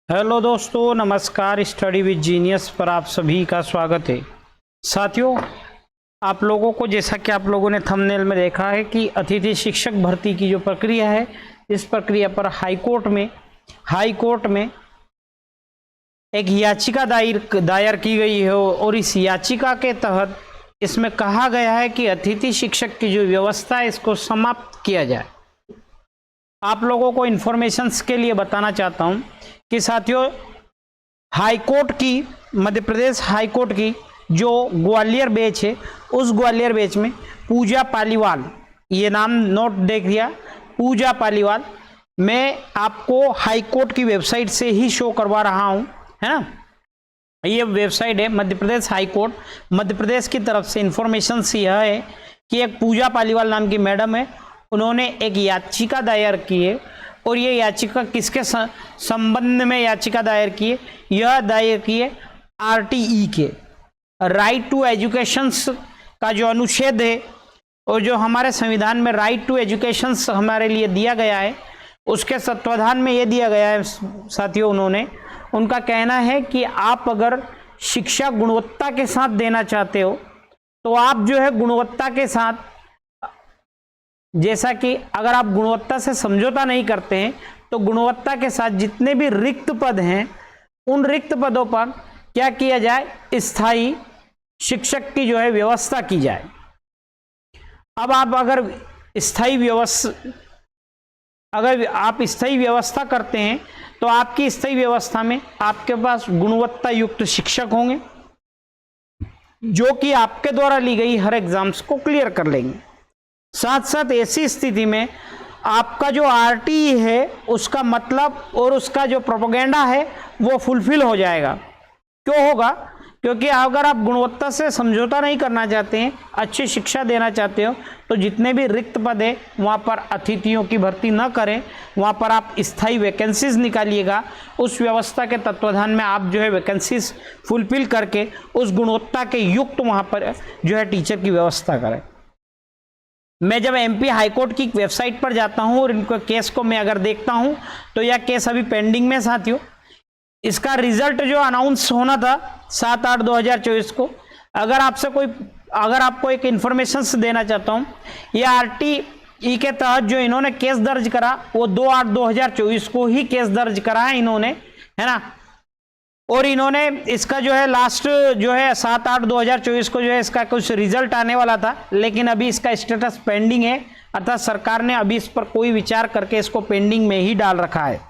Hello दोस्तों, नमस्कार। Study with genius पर आप सभी का स्वागत है। साथियों, आप लोगों को जैसा कि आप लोगों ने थंबनेल में देखा है कि अतिथि शिक्षक भर्ती की जो प्रक्रिया है, इस प्रक्रिया पर हाई कोर्ट में एक याचिका दायर की गई है और इस याचिका के तहत इसमें कहा गया है कि अतिथि शिक्षक की जो व्यवस्था है इसको समाप्त किया जाए। आप लोगों को इन्फॉर्मेशंस के लिए बताना चाहता हूं कि साथियों, हाईकोर्ट की, मध्य प्रदेश हाईकोर्ट की जो ग्वालियर बेंच है, उस ग्वालियर बेंच में पूजा पालीवाल, ये नाम नोट देख लिया, पूजा पालीवाल, मैं आपको हाईकोर्ट की वेबसाइट से ही शो करवा रहा हूं, है ना। ये वेबसाइट है मध्य प्रदेश हाईकोर्ट, मध्य प्रदेश की तरफ से इन्फॉर्मेशन यह है कि एक पूजा पालीवाल नाम की मैडम है, उन्होंने एक याचिका दायर की है। और ये याचिका किसके संबंध में याचिका दायर की है? यह दायर की है आरटीई के, राइट टू एजुकेशन का जो अनुच्छेद है और जो हमारे संविधान में राइट टू एजुकेशन हमारे लिए दिया गया है, उसके तत्वाधान में ये दिया गया है साथियों। उनका कहना है कि आप अगर शिक्षा गुणवत्ता के साथ देना चाहते हो तो आप जो है गुणवत्ता के साथ, जैसा कि अगर आप गुणवत्ता से समझौता नहीं करते हैं तो गुणवत्ता के साथ जितने भी रिक्त पद हैं, उन रिक्त पदों पर क्या किया जाए? स्थायी शिक्षक की जो है व्यवस्था की जाए। अब आप अगर आप स्थायी व्यवस्था करते हैं तो आपकी स्थायी व्यवस्था में आपके पास गुणवत्ता युक्त शिक्षक होंगे जो कि आपके द्वारा ली गई हर एग्जाम्स को क्लियर कर लेंगे। साथ साथ ऐसी स्थिति में आपका जो आरटीई है उसका मतलब और उसका जो प्रोपेगेंडा है वो फुलफिल हो जाएगा। क्यों होगा? क्योंकि अगर आप गुणवत्ता से समझौता नहीं करना चाहते हैं, अच्छी शिक्षा देना चाहते हो, तो जितने भी रिक्त पद है वहाँ पर अतिथियों की भर्ती न करें, वहाँ पर आप स्थायी वैकेंसीज निकालिएगा। उस व्यवस्था के तत्वाधान में आप जो है वैकेंसीज फुलफिल करके उस गुणवत्ता के युक्त वहाँ पर जो है टीचर की व्यवस्था करें। मैं जब एमपी हाईकोर्ट की वेबसाइट पर जाता हूं और इनके केस को मैं अगर देखता हूं तो यह केस अभी पेंडिंग में साथियों। इसका रिजल्ट जो अनाउंस होना था 7/8/2024 को, अगर आपको एक इन्फॉर्मेशन देना चाहता हूं, ये आरटीई के तहत जो इन्होंने केस दर्ज करा वो 2/8/2024 को ही केस दर्ज करा है इन्होंने, है ना। और इन्होंने इसका जो है लास्ट जो है 7/8/2024 को जो है इसका कुछ रिजल्ट आने वाला था, लेकिन अभी इसका स्टेटस पेंडिंग है, अर्थात सरकार ने अभी इस पर कोई विचार करके इसको पेंडिंग में ही डाल रखा है।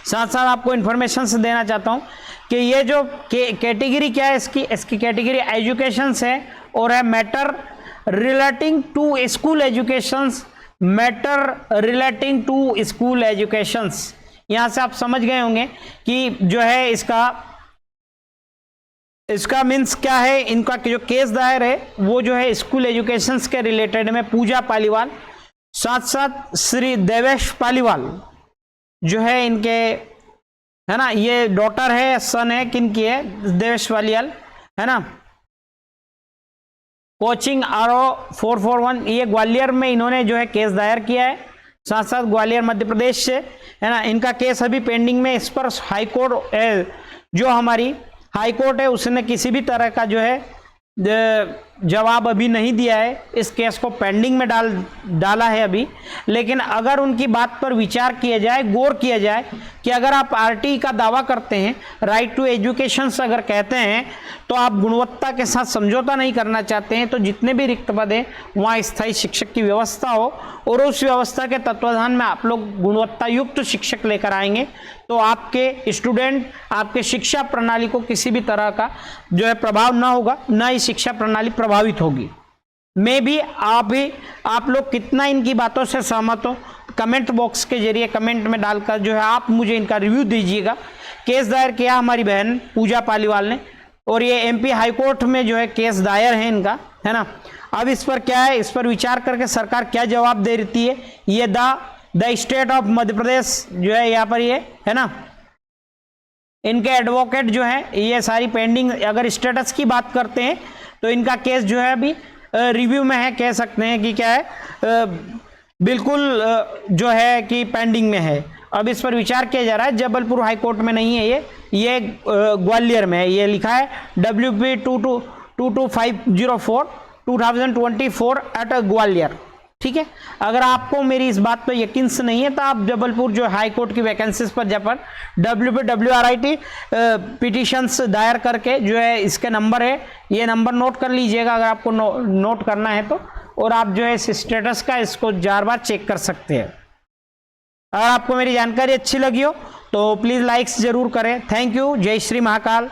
साथ साथ आपको इन्फॉर्मेशन से देना चाहता हूं कि ये जो कैटेगरी क्या है, इसकी कैटेगरी एजुकेशन है और है matter relating to school education, यहां से आप समझ गए होंगे कि जो है इसका मीन्स क्या है। इनका जो केस दायर है वो जो है स्कूल एजुकेशन के रिलेटेड में पूजा पालीवाल, साथ साथ श्री देवेश पालीवाल जो है इनके, है ना, ये डॉटर है, सन है, किनकी है? देवेश पालीवाल, है ना। कोचिंग RO441, ये ग्वालियर में इन्होंने जो है केस दायर किया है, साथ साथ ग्वालियर मध्य प्रदेश से, है ना। इनका केस अभी पेंडिंग में, इस पर हाईकोर्ट जो हमारी हाईकोर्ट है उसने किसी भी तरह का जो है जवाब अभी नहीं दिया है, इस केस को पेंडिंग में डाला है अभी। लेकिन अगर उनकी बात पर विचार किया जाए, गौर किया जाए कि अगर आप आरटीई का दावा करते हैं, राइट टू एजुकेशन अगर कहते हैं, तो आप गुणवत्ता के साथ समझौता नहीं करना चाहते हैं, तो जितने भी रिक्त पद हैं वहाँ स्थायी शिक्षक की व्यवस्था हो और उस व्यवस्था के तत्वाधान में आप लोग गुणवत्ता युक्त शिक्षक लेकर आएंगे, तो आपके स्टूडेंट, आपके शिक्षा प्रणाली को किसी भी तरह का जो है प्रभाव ना होगा, ना ही शिक्षा प्रणाली प्रभावित होगी। मैं भी आप लोग कितना इनकी बातों से सहमत हो, कमेंट बॉक्स के जरिए कमेंट में डालकर जो है आप मुझे इनका रिव्यू दीजिएगा। केस दायर किया हमारी बहन पूजा पालीवाल ने और ये एमपी हाईकोर्ट में जो है केस दायर है इनका, है ना। अब इस पर क्या है, इस पर विचार करके सरकार क्या जवाब दे रही है, ये the state of Madhya Pradesh जो है यहाँ पर ये, है ना, इनके एडवोकेट जो है ये सारी पेंडिंग, अगर स्टेटस की बात करते हैं तो इनका केस जो है अभी रिव्यू में है, कह सकते हैं कि क्या है, बिल्कुल जो है कि पेंडिंग में है। अब इस पर विचार किया जा रहा है। जबलपुर हाई कोर्ट में नहीं है, ये ग्वालियर में है। ये लिखा है WP 22504 2024 एट ग्वालियर। ठीक है, अगर आपको मेरी इस बात पर यकीन से नहीं है तो आप जबलपुर जो हाई कोर्ट की वैकेंसीज पर जाकर WPWRIT पिटिशंस दायर करके जो है इसके नंबर है, ये नंबर नोट कर लीजिएगा अगर आपको नोट करना है तो, और आप जो है इस स्टेटस का इसको 4 बार चेक कर सकते हैं। अगर आपको मेरी जानकारी अच्छी लगी हो तो प्लीज़ लाइक्स जरूर करें। Thank you. जय श्री महाकाल।